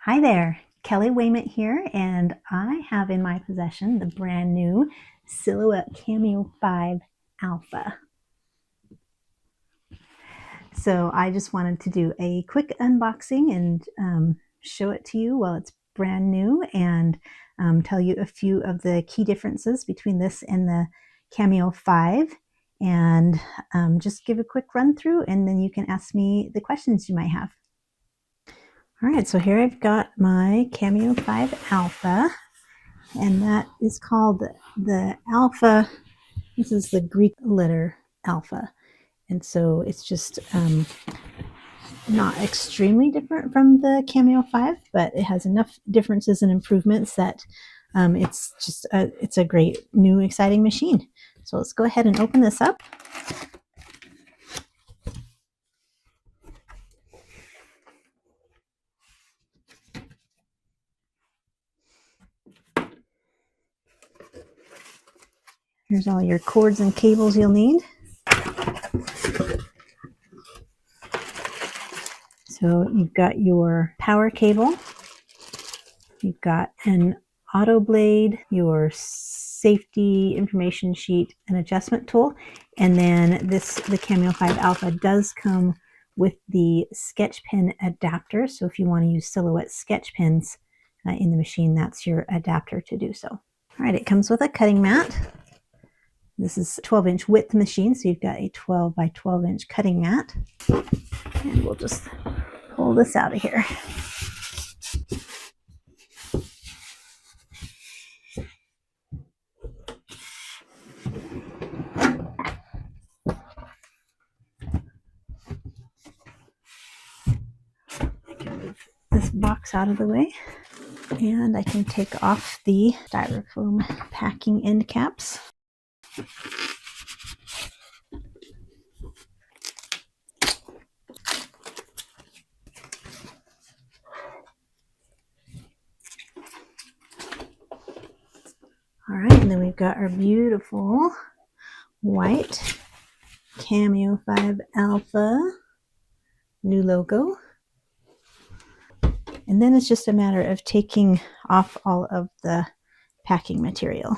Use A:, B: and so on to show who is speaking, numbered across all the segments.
A: Hi there, Kelly Wayment here, and I have in my possession the brand new Silhouette Cameo 5 Alpha. So I just wanted to do a quick unboxing and show it to you while it's brand new and tell you a few of the key differences between this and the Cameo 5 and just give a quick run through, and then you can ask me the questions you might have. All right, so here I've got my Cameo 5 Alpha, and that is called the Alpha. This is the Greek letter Alpha, and so it's just not extremely different from the Cameo 5, but it has enough differences and improvements that it's a great new exciting machine. So let's go ahead and open this up. Here's all your cords and cables you'll need. So you've got your power cable, you've got an auto blade, your safety information sheet, an adjustment tool, and then the Cameo 5 Alpha does come with the sketch pen adapter. So if you want to use Silhouette sketch pens in the machine, that's your adapter to do so. All right, it comes with a cutting mat. This is a 12-inch width machine, so you've got a 12 by 12-inch cutting mat. And we'll just pull this out of here. This box out of the way, and I can take off the styrofoam packing end caps. All right, and then we've got our beautiful white Cameo 5 Alpha new logo. And then it's just a matter of taking off all of the packing material.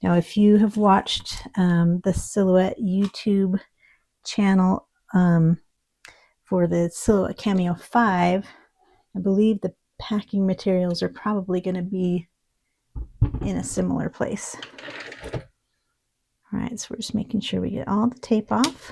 A: Now, if you have watched the Silhouette YouTube channel for the Silhouette Cameo 5, I believe the packing materials are probably going to be in a similar place. All right, so we're just making sure we get all the tape off.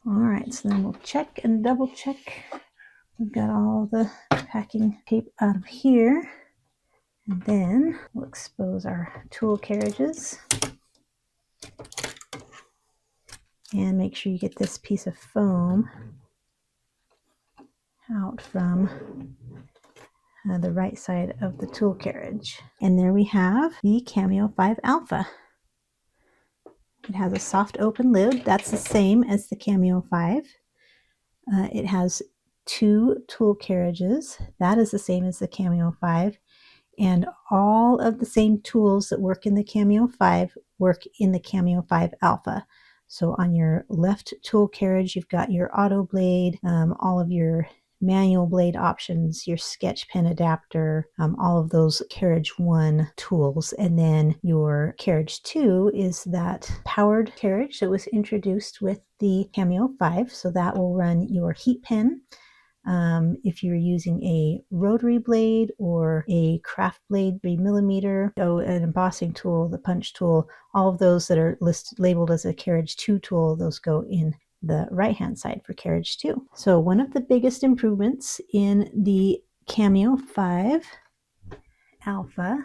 A: All right, so then we'll check and double check. We've got all the packing tape out of here. And then we'll expose our tool carriages. And make sure you get this piece of foam out from the right side of the tool carriage. And there we have the Cameo 5 Alpha. It has a soft open lid. That's the same as the Cameo 5. It has 2 tool carriages. That is the same as the Cameo 5. And all of the same tools that work in the Cameo 5 work in the Cameo 5 Alpha. So on your left tool carriage, you've got your auto blade, all of your manual blade options, your sketch pen adapter, all of those carriage 1 tools. And then your carriage 2 is that powered carriage that was introduced with the Cameo 5. So that will run your heat pen. If you're using a rotary blade or a craft blade 3mm, so an embossing tool, the punch tool, all of those that are labeled as a carriage 2 tool, those go in the right hand side for carriage 2. So one of the biggest improvements in the Cameo 5 Alpha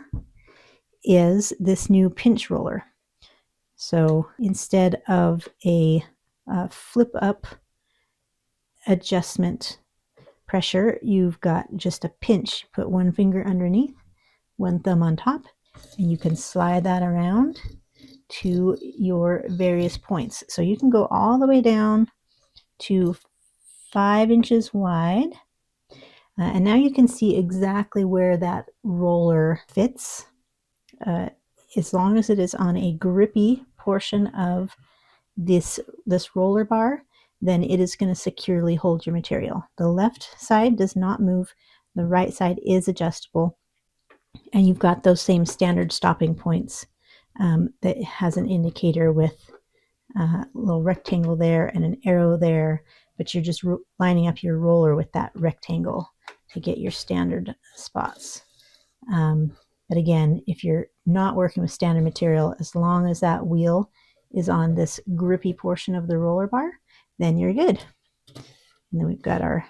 A: is this new pinch roller. So instead of a flip up adjustment pressure, you've got just a pinch. Put one finger underneath, one thumb on top, and you can slide that around to your various points. So you can go all the way down to 5 inches wide. And now you can see exactly where that roller fits. As long as it is on a grippy portion of this roller bar, then it is going to securely hold your material. The left side does not move. The right side is adjustable. And you've got those same standard stopping points that has an indicator with a little rectangle there and an arrow there, but you're just lining up your roller with that rectangle to get your standard spots. But again, if you're not working with standard material, as long as that wheel is on this grippy portion of the roller bar, then you're good. And then we've got our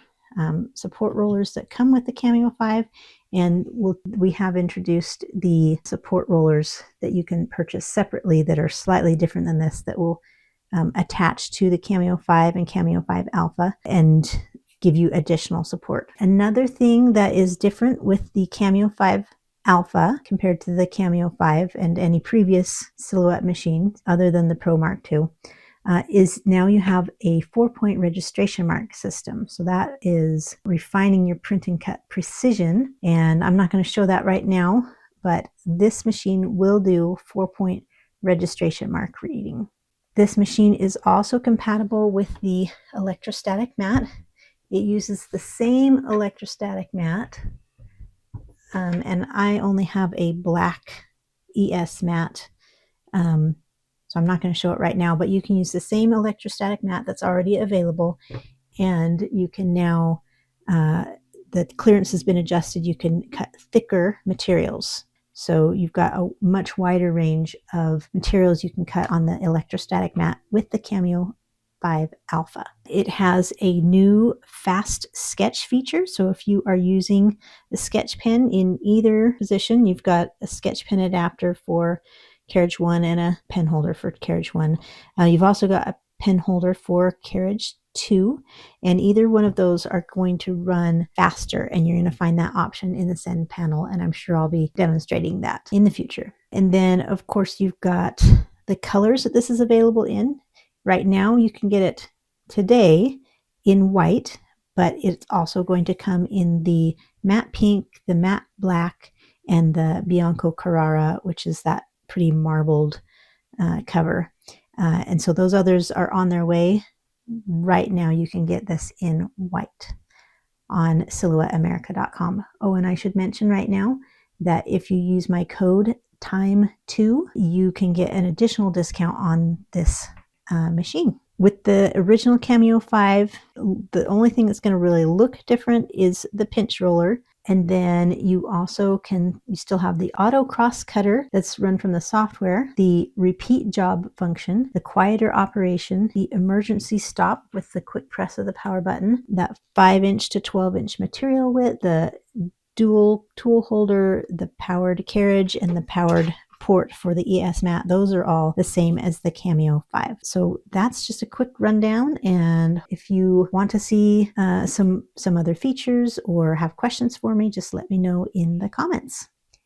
A: support rollers that come with the Cameo 5, and we have introduced the support rollers that you can purchase separately that are slightly different than this, that will attach to the Cameo 5 and Cameo 5 Alpha and give you additional support. Another thing that is different with the Cameo 5 Alpha compared to the Cameo 5 and any previous Silhouette machine other than the Pro Mark II is now you have a 4-point registration mark system. So that is refining your print and cut precision. And I'm not going to show that right now, but this machine will do 4-point registration mark reading. This machine is also compatible with the electrostatic mat. It uses the same electrostatic mat, and I only have a black ES mat, so I'm not going to show it right now, but you can use the same electrostatic mat that's already available, and you can now, the clearance has been adjusted, you can cut thicker materials. So you've got a much wider range of materials you can cut on the electrostatic mat with the Cameo 5 Alpha. It has a new fast sketch feature. So if you are using the sketch pen in either position, you've got a sketch pen adapter for carriage 1 and a pen holder for carriage 1. You've also got a pen holder for carriage 2, and either one of those are going to run faster, and you're going to find that option in the send panel, and I'm sure I'll be demonstrating that in the future. And then of course you've got the colors that this is available in. Right now you can get it today in white, but it's also going to come in the matte pink, the matte black, and the Bianco Carrara, which is that pretty marbled cover. And so those others are on their way. Right now you can get this in white on silhouetteamerica.com. Oh, and I should mention right now that if you use my code TIME2, you can get an additional discount on this machine. With the original Cameo 5, the only thing that's going to really look different is the pinch roller. And then you still have the auto cross cutter that's run from the software, the repeat job function, the quieter operation, the emergency stop with the quick press of the power button, that 5-inch to 12-inch material width, the dual tool holder, the powered carriage, and the powered port for the ES mat. Those are all the same as the Cameo 5. So that's just a quick rundown, and if you want to see some other features or have questions for me, just let me know in the comments.